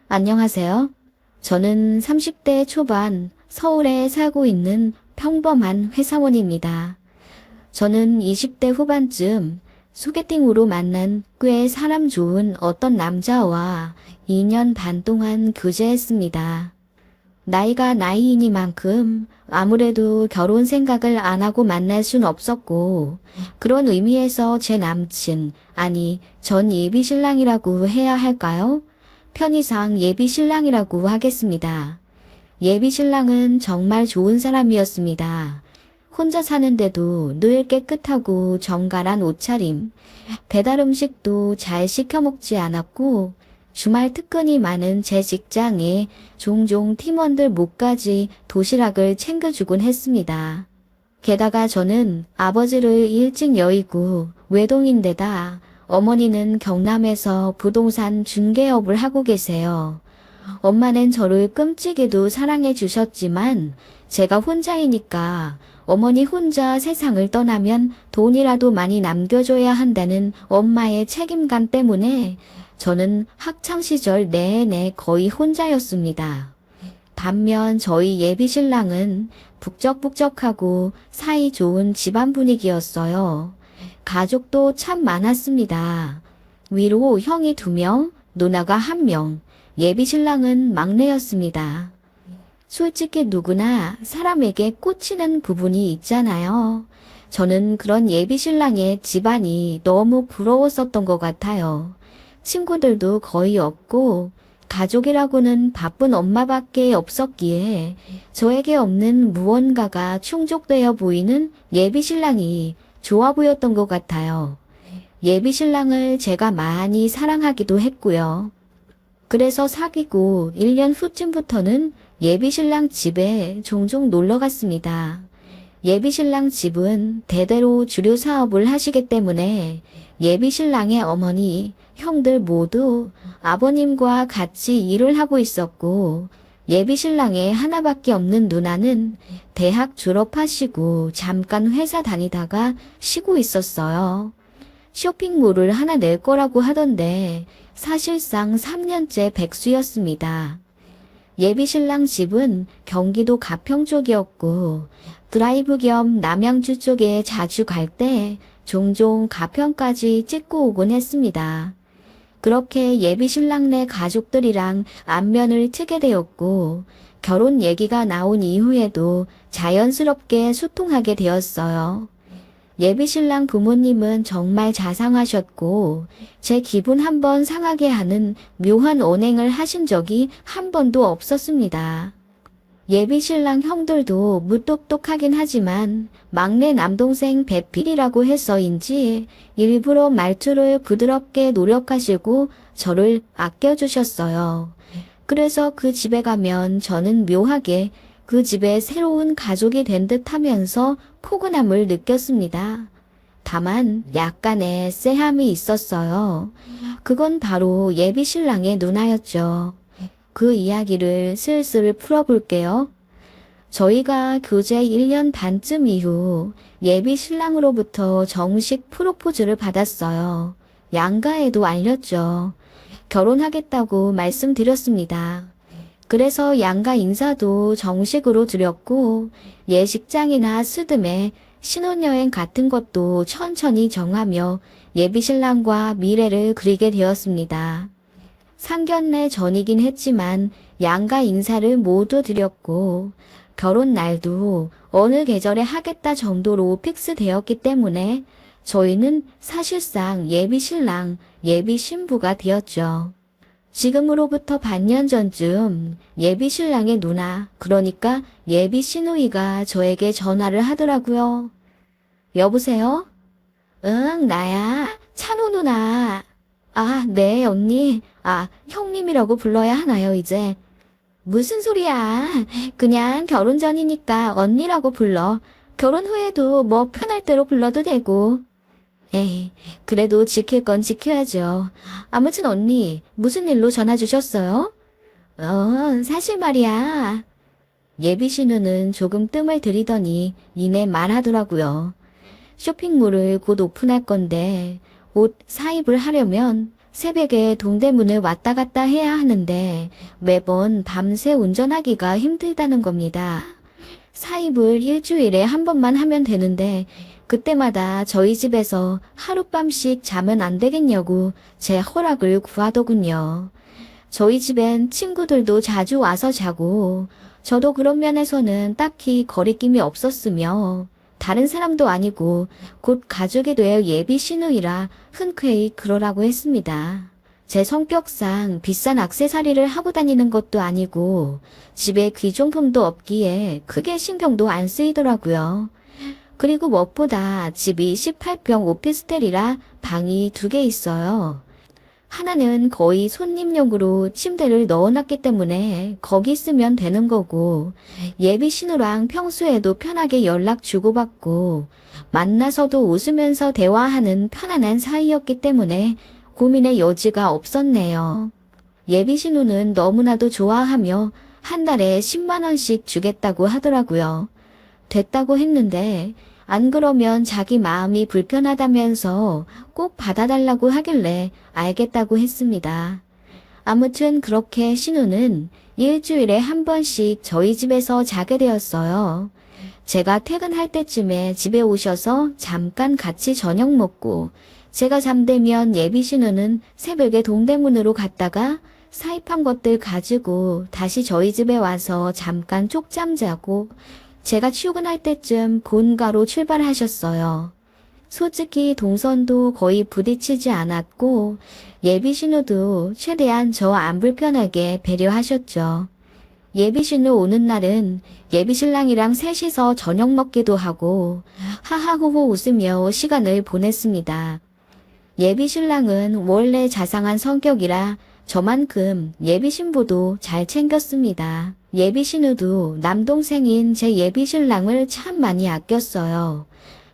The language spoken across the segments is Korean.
안녕하세요. 저는 30대 초반 서울에 살고 있는 평범한 회사원입니다. 저는 20대 후반쯤 소개팅으로 만난 꽤 사람 좋은 어떤 남자와 2년 반 동안 교제했습니다. 나이가 나이이니만큼 아무래도 결혼 생각을 안 하고 만날 순 없었고, 그런 의미에서 제 남친, 아니 전 예비신랑이라고 해야 할까요? 편의상 예비신랑이라고 하겠습니다. 예비신랑은 정말 좋은 사람이었습니다. 혼자 사는데도 늘 깨끗하고 정갈한 옷차림, 배달 음식도 잘 시켜 먹지 않았고, 주말 특근이 많은 제 직장에 종종 팀원들 목까지 도시락을 챙겨주곤 했습니다. 게다가 저는 아버지를 일찍 여의고 외동인데다 어머니는 경남에서 부동산 중개업을 하고 계세요. 엄마는 저를 끔찍이도 사랑해 주셨지만 제가 혼자이니까 어머니 혼자 세상을 떠나면 돈이라도 많이 남겨줘야 한다는 엄마의 책임감 때문에 저는 학창시절 내내 거의 혼자였습니다. 반면 저희 예비신랑은 북적북적하고 사이 좋은 집안 분위기였어요. 가족도 참 많았습니다. 위로 형이 2명, 누나가 1명, 예비신랑은 막내였습니다. 솔직히 누구나 사람에게 꽂히는 부분이 있잖아요. 저는 그런 예비신랑의 집안이 너무 부러웠었던 것 같아요. 친구들도 거의 없고 가족이라고는 바쁜 엄마밖에 없었기에 저에게 없는 무언가가 충족되어 보이는 예비신랑이 좋아 보였던 것 같아요. 예비신랑을 제가 많이 사랑하기도 했고요. 그래서 사귀고 1년 후쯤부터는 예비신랑 집에 종종 놀러 갔습니다. 예비신랑 집은 대대로 주류 사업을 하시기 때문에 예비신랑의 어머니, 형들 모두 아버님과 같이 일을 하고 있었고, 예비신랑의 하나밖에 없는 누나는 대학 졸업하시고 잠깐 회사 다니다가 쉬고 있었어요. 쇼핑몰을 하나 낼 거라고 하던데 사실상 3년째 백수였습니다. 예비신랑 집은 경기도 가평 쪽이었고 드라이브 겸 남양주 쪽에 자주 갈 때 종종 가평까지 찍고 오곤 했습니다. 그렇게 예비신랑네 가족들이랑 안면을 트게 되었고 결혼 얘기가 나온 이후에도 자연스럽게 소통하게 되었어요. 예비신랑 부모님은 정말 자상하셨고 제 기분 한번 상하게 하는 묘한 언행을 하신 적이 한 번도 없었습니다. 예비신랑 형들도 무뚝뚝하긴 하지만 막내 남동생 배필이라고 해서인지 일부러 말투를 부드럽게 노력하시고 저를 아껴주셨어요. 그래서 그 집에 가면 저는 묘하게 그 집에 새로운 가족이 된 듯 하면서 포근함을 느꼈습니다. 다만 약간의 쎄함이 있었어요. 그건 바로 예비신랑의 누나였죠. 그 이야기를 슬슬 풀어볼게요. 저희가 교제 1년 반쯤 이후 예비신랑으로부터 정식 프로포즈를 받았어요. 양가에도 알렸죠. 결혼하겠다고 말씀드렸습니다. 그래서 양가 인사도 정식으로 드렸고 예식장이나 스드메, 신혼여행 같은 것도 천천히 정하며 예비신랑과 미래를 그리게 되었습니다. 상견례 전이긴 했지만 양가 인사를 모두 드렸고 결혼 날도 어느 계절에 하겠다 정도로 픽스되었기 때문에 저희는 사실상 예비신랑, 예비신부가 되었죠. 지금으로부터 반년 전쯤 예비신랑의 누나, 그러니까 예비시누이가 저에게 전화를 하더라고요. 여보세요? 응, 나야. 찬호 누나. 아, 네, 언니. 아, 형님이라고 불러야 하나요, 이제? 무슨 소리야. 그냥 결혼 전이니까 언니라고 불러. 결혼 후에도 뭐 편할 대로 불러도 되고. 에이, 그래도 지킬 건 지켜야죠. 아무튼 언니, 무슨 일로 전화 주셨어요? 사실 말이야. 예비신우는 조금 뜸을 들이더니 이내 말하더라고요. 쇼핑몰을 곧 오픈할 건데 옷 사입을 하려면 새벽에 동대문을 왔다 갔다 해야 하는데 매번 밤새 운전하기가 힘들다는 겁니다. 사입을 일주일에 한 번만 하면 되는데 그때마다 저희 집에서 하룻밤씩 자면 안 되겠냐고 제 허락을 구하더군요. 저희 집엔 친구들도 자주 와서 자고 저도 그런 면에서는 딱히 거리낌이 없었으며 다른 사람도 아니고 곧 가족이 될 예비 시누이라 흔쾌히 그러라고 했습니다. 제 성격상 비싼 액세서리를 하고 다니는 것도 아니고 집에 귀중품도 없기에 크게 신경도 안 쓰이더라고요. 그리고 무엇보다 집이 18평 오피스텔이라 방이 2개 있어요. 하나는 거의 손님용으로 침대를 넣어놨기 때문에 거기 있으면 되는 거고 예비 신우랑 평소에도 편하게 연락 주고받고 만나서도 웃으면서 대화하는 편안한 사이였기 때문에 고민의 여지가 없었네요. 예비 신우는 너무나도 좋아하며 한 달에 10만 원씩 주겠다고 하더라고요. 됐다고 했는데 안 그러면 자기 마음이 불편하다면서 꼭 받아달라고 하길래 알겠다고 했습니다. 아무튼 그렇게 신우는 일주일에 한 번씩 저희 집에서 자게 되었어요. 제가 퇴근할 때쯤에 집에 오셔서 잠깐 같이 저녁 먹고 제가 잠들면 예비 신우는 새벽에 동대문으로 갔다가 사입한 것들 가지고 다시 저희 집에 와서 잠깐 쪽잠 자고 제가 출근할 때쯤 본가로 출발하셨어요. 솔직히 동선도 거의 부딪히지 않았고 예비 신우도 최대한 저 안 불편하게 배려하셨죠. 예비 신우 오는 날은 예비 신랑이랑 셋이서 저녁 먹기도 하고 하하호호 웃으며 시간을 보냈습니다. 예비 신랑은 원래 자상한 성격이라 저만큼 예비 신부도 잘 챙겼습니다. 예비 신우도 남동생인 제 예비 신랑을 참 많이 아꼈어요.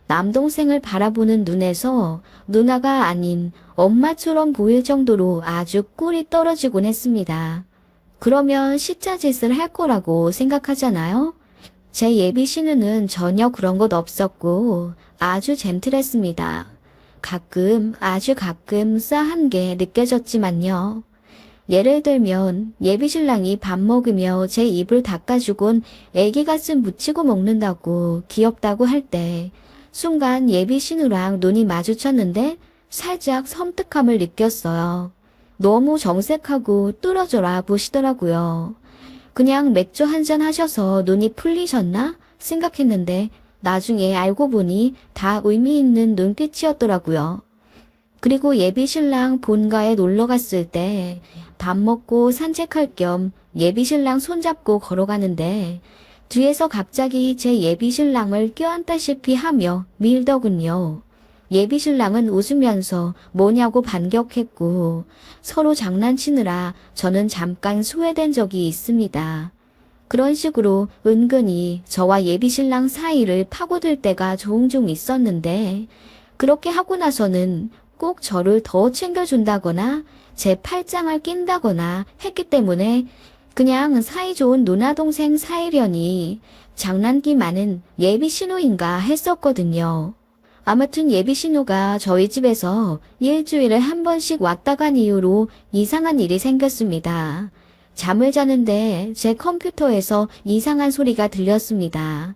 남동생을 바라보는 눈에서 누나가 아닌 엄마처럼 보일 정도로 아주 꿀이 떨어지곤 했습니다. 그러면 시자짓을 할 거라고 생각하잖아요? 제 예비 신우는 전혀 그런 것 없었고 아주 젠틀했습니다. 아주 가끔 싸한 게 느껴졌지만요. 예를 들면 예비 신랑이 밥 먹으며 제 입을 닦아주곤 애기 가슴 묻히고 먹는다고 귀엽다고 할 때 순간 예비 신우랑 눈이 마주쳤는데 살짝 섬뜩함을 느꼈어요. 너무 정색하고 뚫어져라 보시더라고요. 그냥 맥주 한잔 하셔서 눈이 풀리셨나 생각했는데 나중에 알고 보니 다 의미 있는 눈빛이었더라고요. 그리고 예비 신랑 본가에 놀러 갔을 때 밥 먹고 산책할 겸 예비 신랑 손잡고 걸어가는데 뒤에서 갑자기 제 예비 신랑을 껴안다시피 하며 밀더군요. 예비 신랑은 웃으면서 뭐냐고 반격했고 서로 장난치느라 저는 잠깐 소외된 적이 있습니다. 그런 식으로 은근히 저와 예비 신랑 사이를 파고들 때가 종종 있었는데 그렇게 하고 나서는 꼭 저를 더 챙겨준다거나 제 팔짱을 낀다거나 했기 때문에 그냥 사이좋은 누나 동생 사이려니 장난기 많은 예비 신우인가 했었거든요. 아무튼 예비 신우가 저희 집에서 일주일에 한 번씩 왔다 간 이후로 이상한 일이 생겼습니다. 잠을 자는데 제 컴퓨터에서 이상한 소리가 들렸습니다.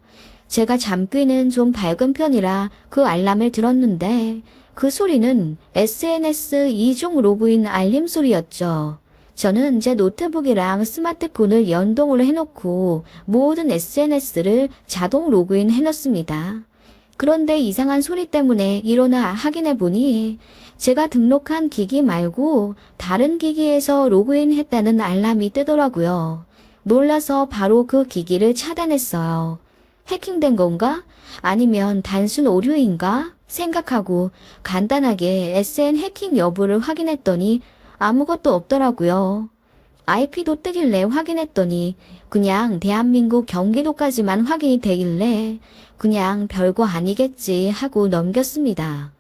제가 잠귀는 좀 밝은 편이라 그 알람을 들었는데 그 소리는 SNS 이중 로그인 알림 소리였죠. 저는 제 노트북이랑 스마트폰을 연동을 해놓고 모든 SNS를 자동 로그인 해놓습니다. 그런데 이상한 소리 때문에 일어나 확인해보니 제가 등록한 기기 말고 다른 기기에서 로그인했다는 알람이 뜨더라고요. 놀라서 바로 그 기기를 차단했어요. 해킹된 건가? 아니면 단순 오류인가? 생각하고 간단하게 SN 해킹 여부를 확인했더니 아무것도 없더라고요. IP도 뜨길래 확인했더니 그냥 대한민국 경기도까지만 확인이 되길래 그냥 별거 아니겠지 하고 넘겼습니다.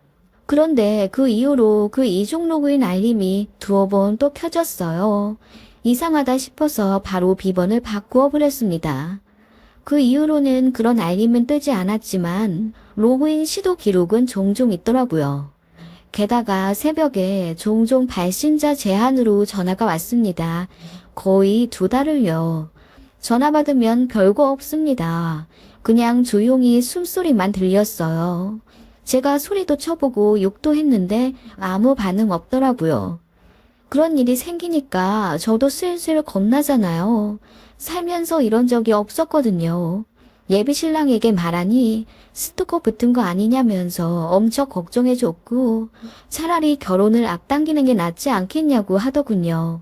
그런데 그 이후로 그 이중 로그인 알림이 2번 또 켜졌어요. 이상하다 싶어서 바로 비번을 바꾸어 버렸습니다. 그 이후로는 그런 알림은 뜨지 않았지만 로그인 시도 기록은 종종 있더라고요. 게다가 새벽에 종종 발신자 제한으로 전화가 왔습니다. 거의 2달을요. 전화 받으면 별거 없습니다. 그냥 조용히 숨소리만 들렸어요. 제가 소리도 쳐보고 욕도 했는데 아무 반응 없더라고요. 그런 일이 생기니까 저도 슬슬 겁나잖아요. 살면서 이런 적이 없었거든요. 예비 신랑에게 말하니 스토커 붙은 거 아니냐면서 엄청 걱정해줬고 차라리 결혼을 앞당기는 게 낫지 않겠냐고 하더군요.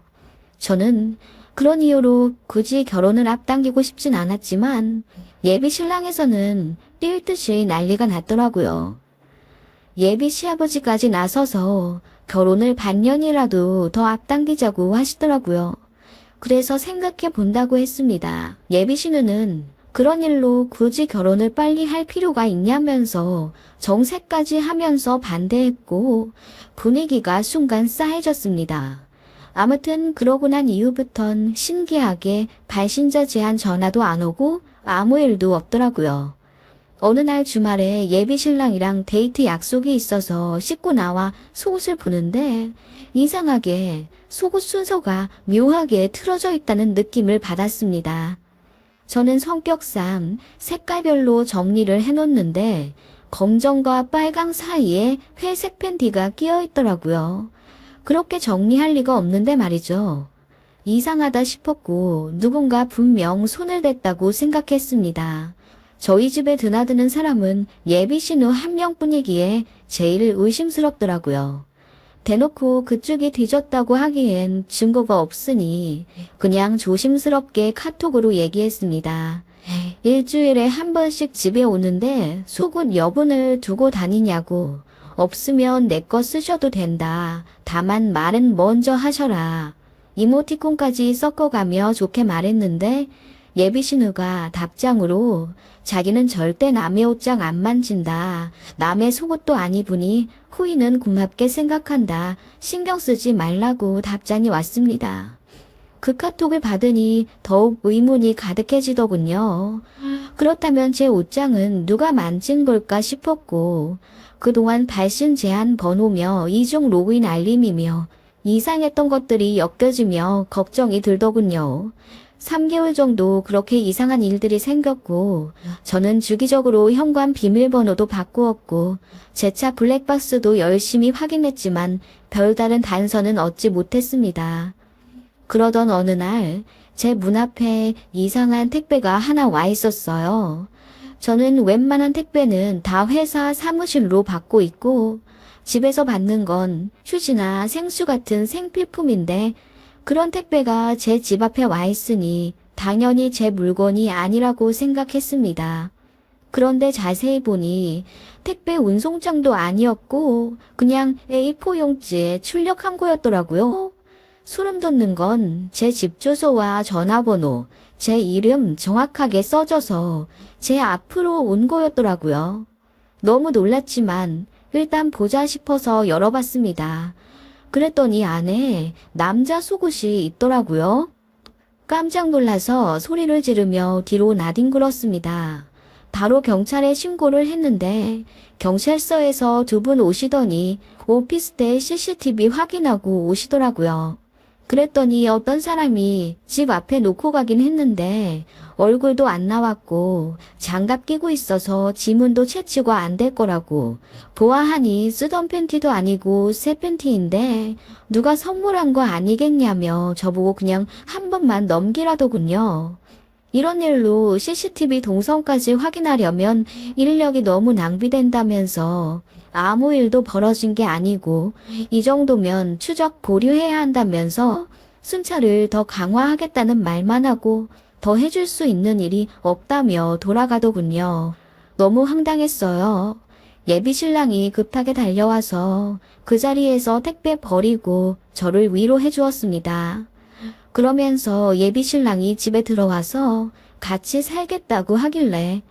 저는 그런 이유로 굳이 결혼을 앞당기고 싶진 않았지만 예비 신랑에서는 뛸 듯이 난리가 났더라고요. 예비 시아버지까지 나서서 결혼을 반년이라도 더 앞당기자고 하시더라고요. 그래서 생각해 본다고 했습니다. 예비 신우는 그런 일로 굳이 결혼을 빨리 할 필요가 있냐면서 정색까지 하면서 반대했고 분위기가 순간 싸해졌습니다. 아무튼 그러고 난 이후부턴 신기하게 발신자 제한 전화도 안 오고 아무 일도 없더라고요. 어느 날 주말에 예비 신랑이랑 데이트 약속이 있어서 씻고 나와 속옷을 보는데 이상하게 속옷 순서가 묘하게 틀어져 있다는 느낌을 받았습니다. 저는 성격상 색깔별로 정리를 해놓는데 검정과 빨강 사이에 회색 팬티가 끼어 있더라고요. 그렇게 정리할 리가 없는데 말이죠. 이상하다 싶었고 누군가 분명 손을 댔다고 생각했습니다. 저희 집에 드나드는 사람은 예비 신우 한 명뿐이기에 제일 의심스럽더라고요. 대놓고 그쪽이 뒤졌다고 하기엔 증거가 없으니 그냥 조심스럽게 카톡으로 얘기했습니다. 일주일에 한 번씩 집에 오는데 속옷 여분을 두고 다니냐고. 없으면 내 거 쓰셔도 된다. 다만 말은 먼저 하셔라. 이모티콘까지 섞어가며 좋게 말했는데 예비 신우가 답장으로 자기는 절대 남의 옷장 안 만진다. 남의 속옷도 안 입으니 후이는 고맙게 생각한다. 신경 쓰지 말라고 답장이 왔습니다. 그 카톡을 받으니 더욱 의문이 가득해지더군요. 그렇다면 제 옷장은 누가 만진 걸까 싶었고 그동안 발신 제한 번호며 이중 로그인 알림이며 이상했던 것들이 엮여지며 걱정이 들더군요. 3개월 정도 그렇게 이상한 일들이 생겼고 저는 주기적으로 현관 비밀번호도 바꾸었고 제 차 블랙박스도 열심히 확인했지만 별다른 단서는 얻지 못했습니다. 그러던 어느 날 제 문 앞에 이상한 택배가 하나 와 있었어요. 저는 웬만한 택배는 다 회사 사무실로 받고 있고 집에서 받는 건 휴지나 생수 같은 생필품인데 그런 택배가 제 집 앞에 와 있으니 당연히 제 물건이 아니라고 생각했습니다. 그런데 자세히 보니 택배 운송장도 아니었고 그냥 A4 용지에 출력한 거였더라고요. 소름 돋는 건 제 집 주소와 전화번호, 제 이름 정확하게 써져서 제 앞으로 온 거였더라고요. 너무 놀랐지만 일단 보자 싶어서 열어봤습니다. 그랬더니 안에 남자 속옷이 있더라고요. 깜짝 놀라서 소리를 지르며 뒤로 나뒹굴었습니다. 바로 경찰에 신고를 했는데 경찰서에서 2분 오시더니 오피스텔 CCTV 확인하고 오시더라고요. 그랬더니 어떤 사람이 집 앞에 놓고 가긴 했는데 얼굴도 안 나왔고 장갑 끼고 있어서 지문도 채취가 안 될 거라고 보아하니 쓰던 팬티도 아니고 새 팬티인데 누가 선물한 거 아니겠냐며 저보고 그냥 한 번만 넘기라더군요. 이런 일로 CCTV 동선까지 확인하려면 인력이 너무 낭비된다면서 아무 일도 벌어진 게 아니고 이 정도면 추적 보류해야 한다면서 순찰을 더 강화하겠다는 말만 하고 더 해줄 수 있는 일이 없다며 돌아가더군요. 너무 황당했어요. 예비 신랑이 급하게 달려와서 그 자리에서 택배 버리고 저를 위로해 주었습니다. 그러면서 예비 신랑이 집에 들어와서 같이 살겠다고 하길래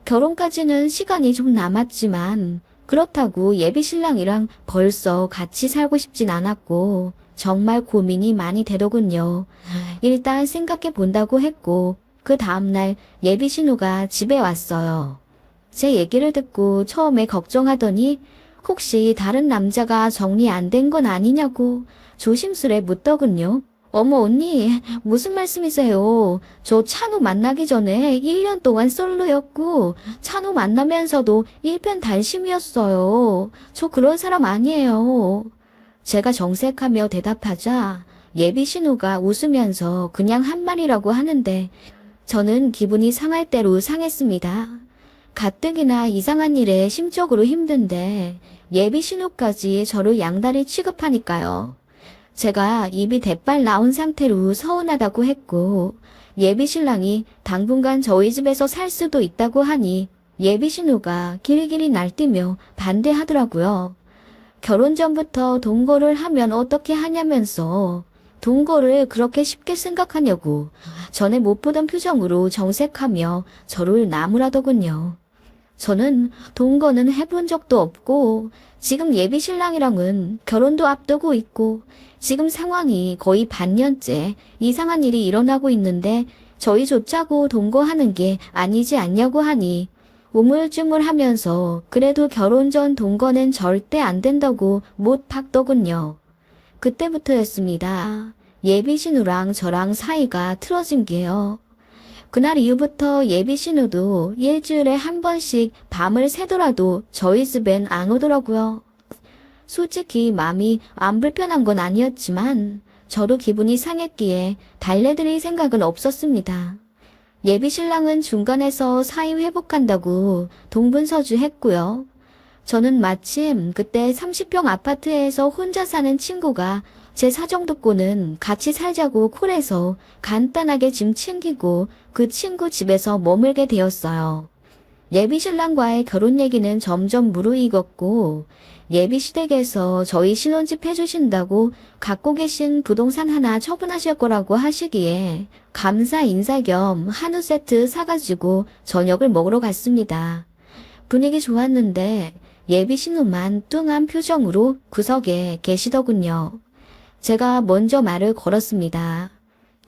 결혼까지는 시간이 좀 남았지만 그렇다고 예비 신랑이랑 벌써 같이 살고 싶진 않았고 정말 고민이 많이 되더군요. 일단 생각해 본다고 했고 그 다음날 예비 신우가 집에 왔어요. 제 얘기를 듣고 처음에 걱정하더니 혹시 다른 남자가 정리 안 된 건 아니냐고 조심스레 묻더군요. 어머 언니, 무슨 말씀이세요? 저 찬호 만나기 전에 1년 동안 솔로였고 찬호 만나면서도 일편단심이었어요. 저 그런 사람 아니에요. 제가 정색하며 대답하자 예비 신우가 웃으면서 그냥 한 말이라고 하는데 저는 기분이 상할 대로 상했습니다. 가뜩이나 이상한 일에 심적으로 힘든데 예비 신우까지 저를 양다리 취급하니까요. 제가 입이 대빨 나온 상태로 서운하다고 했고 예비 신랑이 당분간 저희 집에서 살 수도 있다고 하니 예비 신우가 길길이 날뛰며 반대하더라고요. 결혼 전부터 동거를 하면 어떻게 하냐면서 동거를 그렇게 쉽게 생각하냐고 전에 못 보던 표정으로 정색하며 저를 나무라더군요. 저는 동거는 해본 적도 없고 지금 예비 신랑이랑은 결혼도 앞두고 있고 지금 상황이 거의 반년째 이상한 일이 일어나고 있는데 저희 좋자고 동거하는 게 아니지 않냐고 하니 우물쭈물하면서 그래도 결혼 전 동거는 절대 안 된다고 못 박더군요. 그때부터였습니다. 예비 신우랑 저랑 사이가 틀어진 게요. 그날 이후부터 예비 신우도 일주일에 한 번씩 밤을 새더라도 저희 집엔 안 오더라고요. 솔직히 마음이 안 불편한 건 아니었지만 저도 기분이 상했기에 달래드릴 생각은 없었습니다. 예비 신랑은 중간에서 사이 회복한다고 동분서주했고요. 저는 마침 그때 30평 아파트에서 혼자 사는 친구가 제 사정 듣고는 같이 살자고 콜해서 간단하게 짐 챙기고 그 친구 집에서 머물게 되었어요. 예비 신랑과의 결혼 얘기는 점점 무르익었고 예비 시댁에서 저희 신혼집 해주신다고 갖고 계신 부동산 하나 처분하실 거라고 하시기에 감사 인사 겸 한우 세트 사가지고 저녁을 먹으러 갔습니다. 분위기 좋았는데 예비 신우만 뚱한 표정으로 구석에 계시더군요. 제가 먼저 말을 걸었습니다.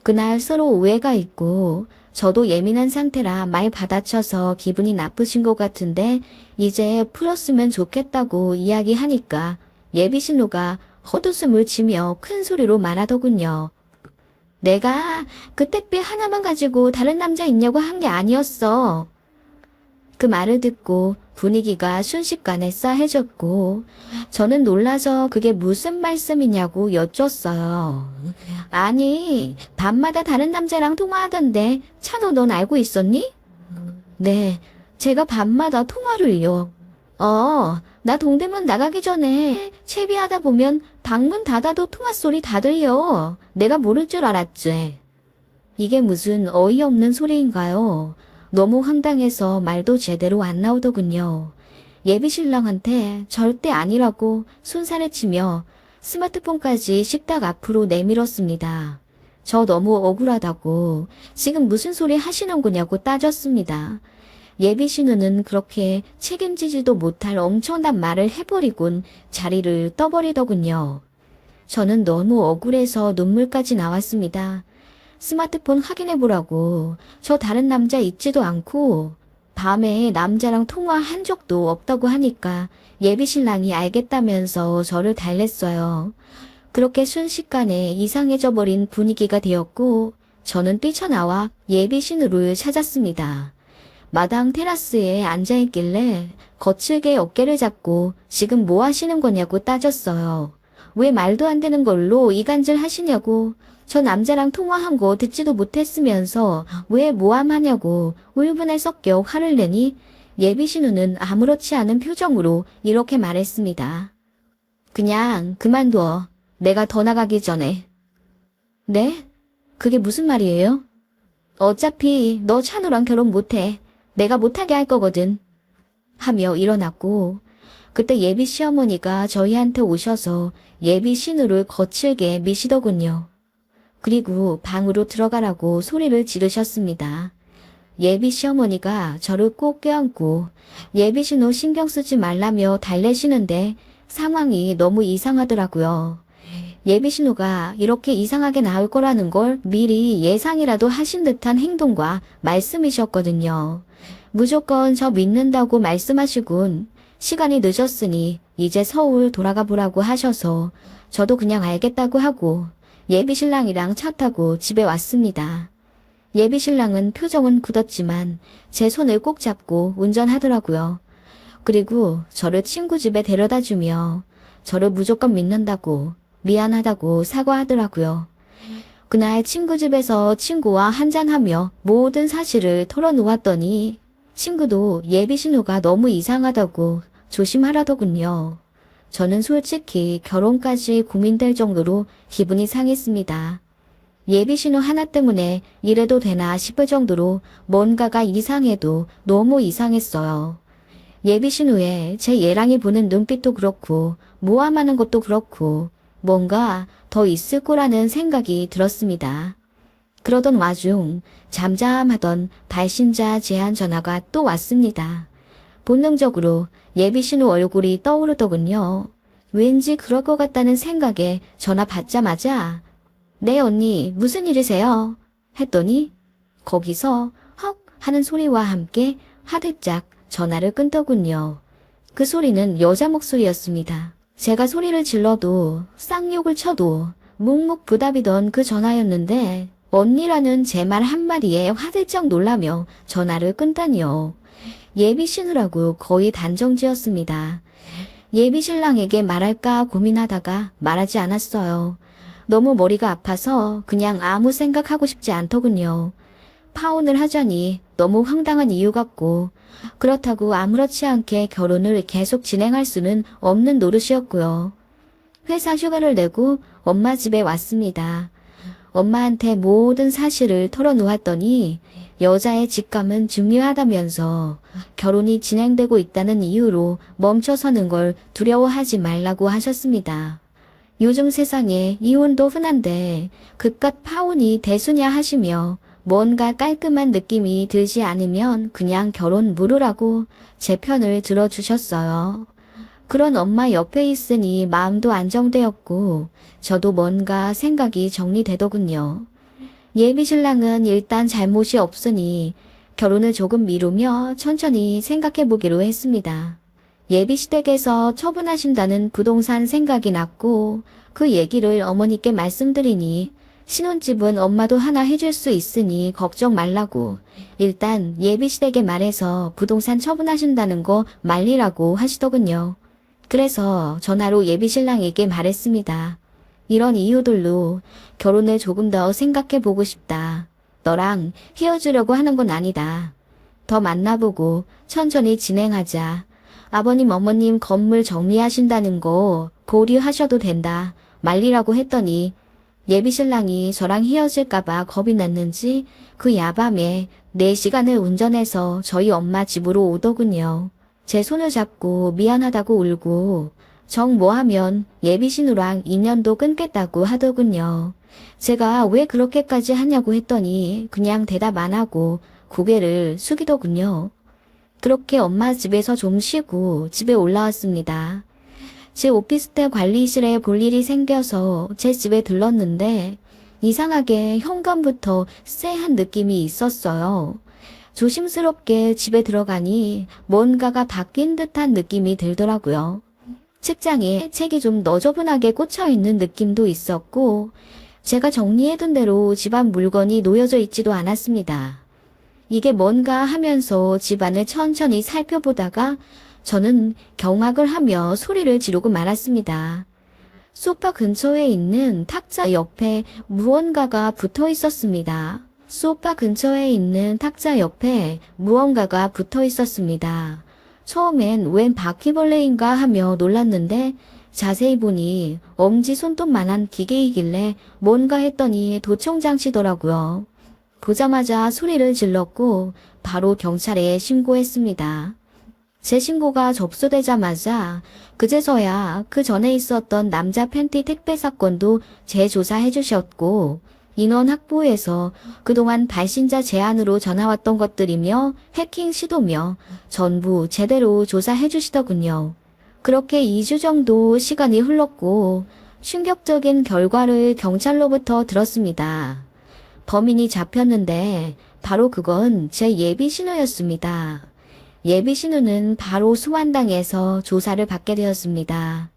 그날 서로 오해가 있고 저도 예민한 상태라 말 받아쳐서 기분이 나쁘신 것 같은데 이제 풀었으면 좋겠다고 이야기하니까 예비 신우가 헛웃음을 치며 큰 소리로 말하더군요. 내가 그 택배 하나만 가지고 다른 남자 있냐고 한 게 아니었어. 그 말을 듣고 분위기가 순식간에 싸해졌고 저는 놀라서 그게 무슨 말씀이냐고 여쭸어요. 아니, 밤마다 다른 남자랑 통화하던데 찬호 넌 알고 있었니? 네, 제가 밤마다 통화를요. 나 동대문 나가기 전에 채비하다 보면 방문 닫아도 통화 소리 다 들려. 내가 모를 줄 알았지. 이게 무슨 어이없는 소리인가요? 너무 황당해서 말도 제대로 안 나오더군요. 예비 신랑한테 절대 아니라고 손살을 치며 스마트폰까지 식탁 앞으로 내밀었습니다. 저 너무 억울하다고 지금 무슨 소리 하시는 거냐고 따졌습니다. 예비 신우는 그렇게 책임지지도 못할 엄청난 말을 해버리곤 자리를 떠버리더군요. 저는 너무 억울해서 눈물까지 나왔습니다. 스마트폰 확인해보라고 저 다른 남자 있지도 않고 밤에 남자랑 통화한 적도 없다고 하니까 예비 신랑이 알겠다면서 저를 달랬어요. 그렇게 순식간에 이상해져 버린 분위기가 되었고 저는 뛰쳐나와 예비 신우를 찾았습니다. 마당 테라스에 앉아있길래 거칠게 어깨를 잡고 지금 뭐 하시는 거냐고 따졌어요. 왜 말도 안 되는 걸로 이간질 하시냐고. 저 남자랑 통화한 거 듣지도 못했으면서 왜 모함하냐고 울분에 섞여 화를 내니 예비 신우는 아무렇지 않은 표정으로 이렇게 말했습니다. 그냥 그만둬. 내가 더 나가기 전에. 네? 그게 무슨 말이에요? 어차피 너 찬우랑 결혼 못해. 내가 못하게 할 거거든. 하며 일어났고 그때 예비 시어머니가 저희한테 오셔서 예비 신우를 거칠게 미시더군요. 그리고 방으로 들어가라고 소리를 지르셨습니다. 예비 시어머니가 저를 꼭 껴안고 예비 신우 신경 쓰지 말라며 달래시는데 상황이 너무 이상하더라고요. 예비 신우가 이렇게 이상하게 나올 거라는 걸 미리 예상이라도 하신 듯한 행동과 말씀이셨거든요. 무조건 저 믿는다고 말씀하시곤 시간이 늦었으니 이제 서울 돌아가 보라고 하셔서 저도 그냥 알겠다고 하고 예비신랑이랑 차 타고 집에 왔습니다. 예비신랑은 표정은 굳었지만 제 손을 꼭 잡고 운전하더라고요. 그리고 저를 친구 집에 데려다 주며 저를 무조건 믿는다고 미안하다고 사과하더라고요. 그날 친구 집에서 친구와 한잔하며 모든 사실을 털어놓았더니 친구도 예비신우가 너무 이상하다고 조심하라더군요. 저는 솔직히 결혼까지 고민될 정도로 기분이 상했습니다. 예비신우 하나 때문에 이래도 되나 싶을 정도로 뭔가가 이상해도 너무 이상했어요. 예비신우의 제 예랑이 보는 눈빛도 그렇고 모함하는 것도 그렇고 뭔가 더 있을 거라는 생각이 들었습니다. 그러던 와중 잠잠하던 발신자 제한 전화가 또 왔습니다. 본능적으로 예비신우 얼굴이 떠오르더군요. 왠지 그럴 것 같다는 생각에 전화 받자마자 네 언니 무슨 일이세요? 했더니 거기서 헉 하는 소리와 함께 하들짝 전화를 끊더군요. 그 소리는 여자 목소리였습니다. 제가 소리를 질러도 쌍욕을 쳐도 묵묵부답이던 그 전화였는데 언니라는 제 말 한마디에 화들짝 놀라며 전화를 끊다니요. 예비신우라고 거의 단정지었습니다. 예비신랑에게 말할까 고민하다가 말하지 않았어요. 너무 머리가 아파서 그냥 아무 생각하고 싶지 않더군요. 파혼을 하자니 너무 황당한 이유 같고 그렇다고 아무렇지 않게 결혼을 계속 진행할 수는 없는 노릇이었고요. 회사 휴가를 내고 엄마 집에 왔습니다. 엄마한테 모든 사실을 털어놓았더니 여자의 직감은 중요하다면서 결혼이 진행되고 있다는 이유로 멈춰서는 걸 두려워하지 말라고 하셨습니다. 요즘 세상에 이혼도 흔한데 그깟 파혼이 대수냐 하시며 뭔가 깔끔한 느낌이 들지 않으면 그냥 결혼 무르라고 제 편을 들어주셨어요. 그런 엄마 옆에 있으니 마음도 안정되었고 저도 뭔가 생각이 정리되더군요. 예비신랑은 일단 잘못이 없으니 결혼을 조금 미루며 천천히 생각해보기로 했습니다. 예비시댁에서 처분하신다는 부동산 생각이 났고 그 얘기를 어머니께 말씀드리니 신혼집은 엄마도 하나 해줄 수 있으니 걱정 말라고 일단 예비시댁에 말해서 부동산 처분하신다는 거 말리라고 하시더군요. 그래서 전화로 예비신랑에게 말했습니다. 이런 이유들로 결혼을 조금 더 생각해보고 싶다. 너랑 헤어지려고 하는 건 아니다. 더 만나보고 천천히 진행하자. 아버님 어머님 건물 정리하신다는 거 고려하셔도 된다. 말리라고 했더니 예비신랑이 저랑 헤어질까봐 겁이 났는지 그 야밤에 4시간을 운전해서 저희 엄마 집으로 오더군요. 제 손을 잡고 미안하다고 울고 정 뭐하면 예비신우랑 인연도 끊겠다고 하더군요. 제가 왜 그렇게까지 하냐고 했더니 그냥 대답 안 하고 고개를 숙이더군요. 그렇게 엄마 집에서 좀 쉬고 집에 올라왔습니다. 제 오피스텔 관리실에 볼 일이 생겨서 제 집에 들렀는데 이상하게 현관부터 쎄한 느낌이 있었어요. 조심스럽게 집에 들어가니 뭔가가 바뀐 듯한 느낌이 들더라고요. 책장에 책이 좀 너저분하게 꽂혀있는 느낌도 있었고 제가 정리해둔 대로 집안 물건이 놓여져 있지도 않았습니다. 이게 뭔가 하면서 집안을 천천히 살펴보다가 저는 경악을 하며 소리를 지르고 말았습니다. 소파 근처에 있는 탁자 옆에 무언가가 붙어 있었습니다. 소파 근처에 있는 탁자 옆에 무언가가 붙어 있었습니다. 처음엔 웬 바퀴벌레인가 하며 놀랐는데 자세히 보니 엄지손톱만한 기계이길래 뭔가 했더니 도청장치더라고요. 보자마자 소리를 질렀고 바로 경찰에 신고했습니다. 제 신고가 접수되자마자 그제서야 그 전에 있었던 남자 팬티 택배 사건도 재조사해 주셨고 인원 확보에서 그동안 발신자 제안으로 전화왔던 것들이며 해킹 시도며 전부 제대로 조사해 주시더군요. 그렇게 2주 정도 시간이 흘렀고 충격적인 결과를 경찰로부터 들었습니다. 범인이 잡혔는데 바로 그건 제 예비 신우였습니다. 예비 신우는 바로 소환당해서 조사를 받게 되었습니다.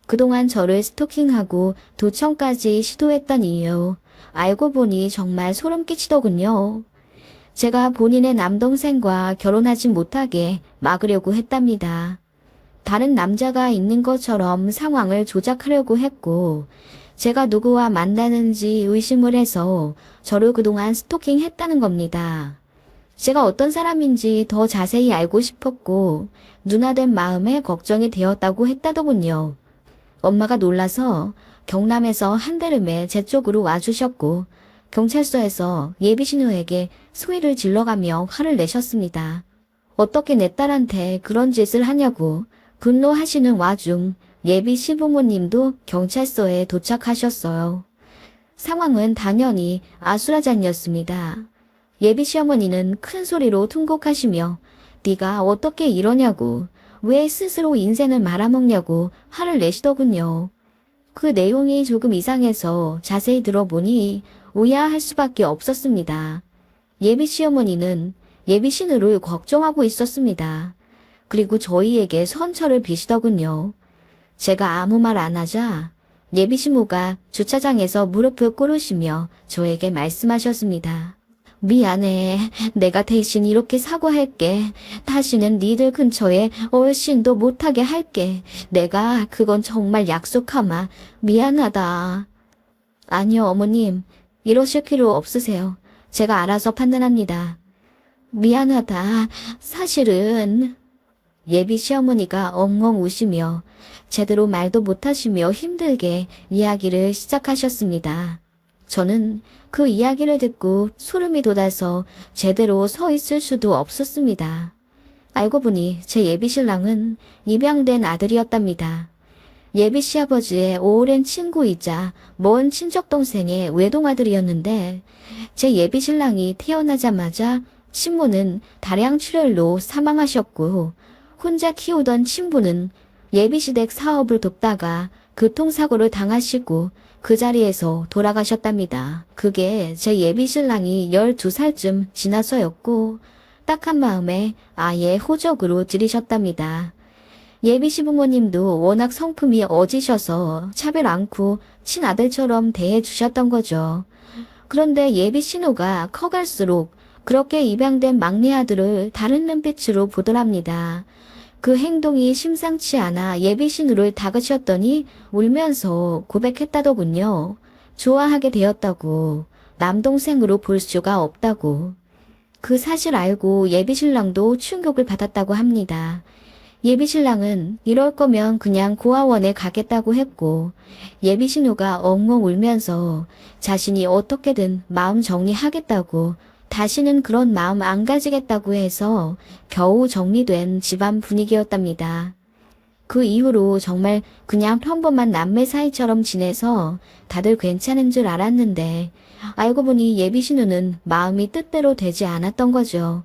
그동안 저를 스토킹하고 도청까지 시도했던 이유, 알고 보니 정말 소름 끼치더군요. 제가 본인의 남동생과 결혼하지 못하게 막으려고 했답니다. 다른 남자가 있는 것처럼 상황을 조작하려고 했고, 제가 누구와 만나는지 의심을 해서 저를 그동안 스토킹했다는 겁니다. 제가 어떤 사람인지 더 자세히 알고 싶었고, 누나된 마음에 걱정이 되었다고 했다더군요. 엄마가 놀라서 경남에서 한달음에 제 쪽으로 와주셨고, 경찰서에서 예비 신우에게 소리를 질러가며 화를 내셨습니다. 어떻게 내 딸한테 그런 짓을 하냐고 분노하시는 와중 예비 시부모님도 경찰서에 도착하셨어요. 상황은 당연히 아수라장이었습니다. 예비 시어머니는 큰 소리로 통곡하시며 네가 어떻게 이러냐고, 왜 스스로 인생을 말아먹냐고 화를 내시더군요. 그 내용이 조금 이상해서 자세히 들어보니 오야할 수밖에 없었습니다. 예비 시어머니는 예비 신우를 걱정하고 있었습니다. 그리고 저희에게 선처를 비시더군요. 제가 아무 말 안 하자 예비 시모가 주차장에서 무릎을 꿇으시며 저에게 말씀하셨습니다. 미안해. 내가 대신 이렇게 사과할게. 다시는 니들 근처에 얼씬도 못하게 할게. 내가 그건 정말 약속하마. 미안하다. 아니요, 어머님. 이러실 필요 없으세요. 제가 알아서 판단합니다. 미안하다. 사실은... 예비 시어머니가 엉엉 우시며 제대로 말도 못하시며 힘들게 이야기를 시작하셨습니다. 저는 그 이야기를 듣고 소름이 돋아서 제대로 서 있을 수도 없었습니다. 알고 보니 제 예비 신랑은 입양된 아들이었답니다. 예비 시아버지의 오랜 친구이자 먼 친척동생의 외동아들이었는데 제 예비 신랑이 태어나자마자 친모는 다량출혈로 사망하셨고 혼자 키우던 친부는 예비시댁 사업을 돕다가 교통사고를 당하시고 그 자리에서 돌아가셨답니다. 그게 제 예비신랑이 12살쯤 지나서였고 딱한 마음에 아예 호적으로 들이셨답니다. 예비시부모님도 워낙 성품이 어지셔서 차별 않고 친아들처럼 대해주셨던 거죠. 그런데 예비신우가 커갈수록 그렇게 입양된 막내 아들을 다른 눈빛으로 보더랍니다. 그 행동이 심상치 않아 예비신우를 다그쳤더니 울면서 고백했다더군요. 좋아하게 되었다고, 남동생으로 볼 수가 없다고. 그 사실 알고 예비신랑도 충격을 받았다고 합니다. 예비신랑은 이럴 거면 그냥 고아원에 가겠다고 했고 예비신우가 엉엉 울면서 자신이 어떻게든 마음 정리하겠다고 다시는 그런 마음 안 가지겠다고 해서 겨우 정리된 집안 분위기였답니다. 그 이후로 정말 그냥 평범한 남매 사이처럼 지내서 다들 괜찮은 줄 알았는데 알고 보니 예비신우는 마음이 뜻대로 되지 않았던 거죠.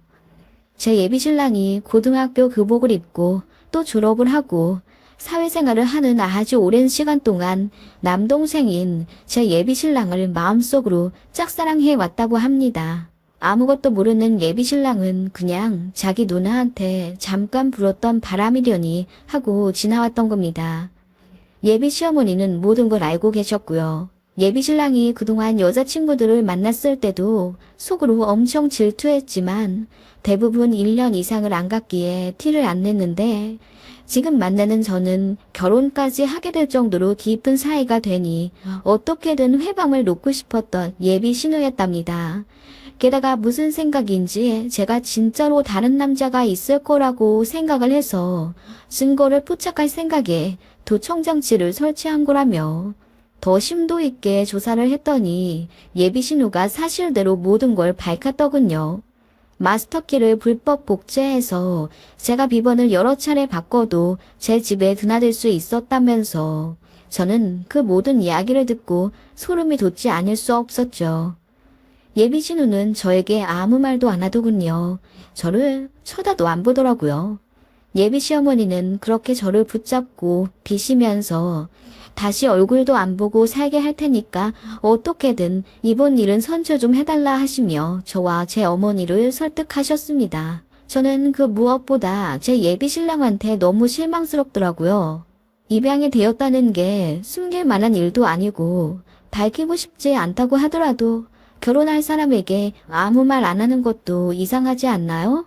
제 예비신랑이 고등학교 교복을 입고 또 졸업을 하고 사회생활을 하는 아주 오랜 시간 동안 남동생인 제 예비신랑을 마음속으로 짝사랑해 왔다고 합니다. 아무것도 모르는 예비신랑은 그냥 자기 누나한테 잠깐 불었던 바람이려니 하고 지나왔던 겁니다. 예비시어머니는 모든 걸 알고 계셨고요. 예비신랑이 그동안 여자친구들을 만났을 때도 속으로 엄청 질투했지만 대부분 1년 이상을 안 갔기에 티를 안 냈는데 지금 만나는 저는 결혼까지 하게 될 정도로 깊은 사이가 되니 어떻게든 회방을 놓고 싶었던 예비 신우였답니다. 게다가 무슨 생각인지 제가 진짜로 다른 남자가 있을 거라고 생각을 해서 증거를 포착할 생각에 도청장치를 설치한 거라며 더 심도 있게 조사를 했더니 예비 신우가 사실대로 모든 걸 밝혔더군요. 마스터키를 불법 복제해서 제가 비번을 여러 차례 바꿔도 제 집에 드나들 수 있었다면서 저는 그 모든 이야기를 듣고 소름이 돋지 않을 수 없었죠. 예비 신우는 저에게 아무 말도 안 하더군요. 저를 쳐다도 안 보더라고요. 예비 시어머니는 그렇게 저를 붙잡고 비시면서 다시 얼굴도 안 보고 살게 할 테니까 어떻게든 이번 일은 선처 좀 해달라 하시며 저와 제 어머니를 설득하셨습니다. 저는 그 무엇보다 제 예비 신랑한테 너무 실망스럽더라고요. 입양이 되었다는 게 숨길 만한 일도 아니고 밝히고 싶지 않다고 하더라도 결혼할 사람에게 아무 말 안 하는 것도 이상하지 않나요?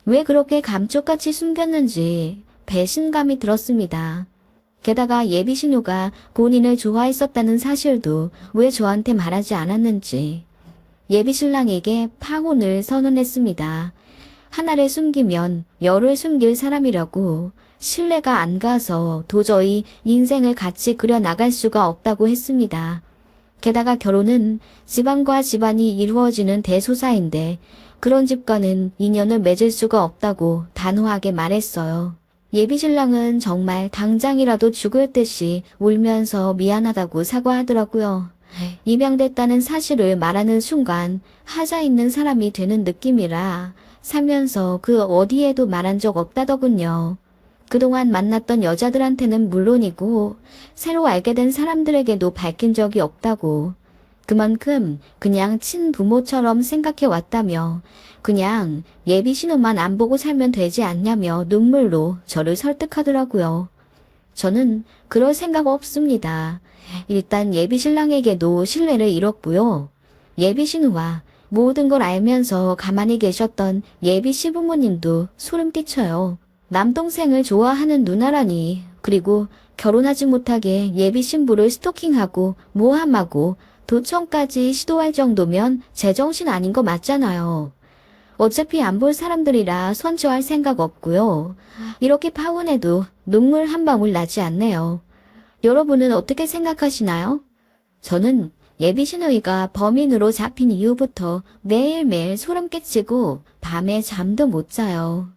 왜 그렇게 감쪽같이 숨겼는지 배신감이 들었습니다. 게다가 예비 신우가 본인을 좋아했었다는 사실도 왜 저한테 말하지 않았는지 예비 신랑에게 파혼을 선언했습니다. 하나를 숨기면 열을 숨길 사람이라고 신뢰가 안 가서 도저히 인생을 같이 그려나갈 수가 없다고 했습니다. 게다가 결혼은 집안과 집안이 이루어지는 대소사인데 그런 집과는 인연을 맺을 수가 없다고 단호하게 말했어요. 예비 신랑은 정말 당장이라도 죽을 듯이 울면서 미안하다고 사과하더라고요. 입양됐다는 사실을 말하는 순간 하자 있는 사람이 되는 느낌이라 살면서 그 어디에도 말한 적 없다더군요. 그동안 만났던 여자들한테는 물론이고 새로 알게 된 사람들에게도 밝힌 적이 없다고. 그만큼 그냥 친부모처럼 생각해 왔다며 그냥 예비 신우만 안 보고 살면 되지 않냐며 눈물로 저를 설득하더라고요. 저는 그럴 생각 없습니다. 일단 예비 신랑에게도 신뢰를 잃었고요. 예비 신우와 모든 걸 알면서 가만히 계셨던 예비 시부모님도 소름 끼쳐요. 남동생을 좋아하는 누나라니, 그리고 결혼하지 못하게 예비 신부를 스토킹하고 모함하고 도청까지 시도할 정도면 제정신 아닌 거 맞잖아요. 어차피 안 볼 사람들이라 선처할 생각 없고요. 이렇게 파혼해도 눈물 한 방울 나지 않네요. 여러분은 어떻게 생각하시나요? 저는 예비 신우이가 범인으로 잡힌 이후부터 매일매일 소름 끼치고 밤에 잠도 못 자요.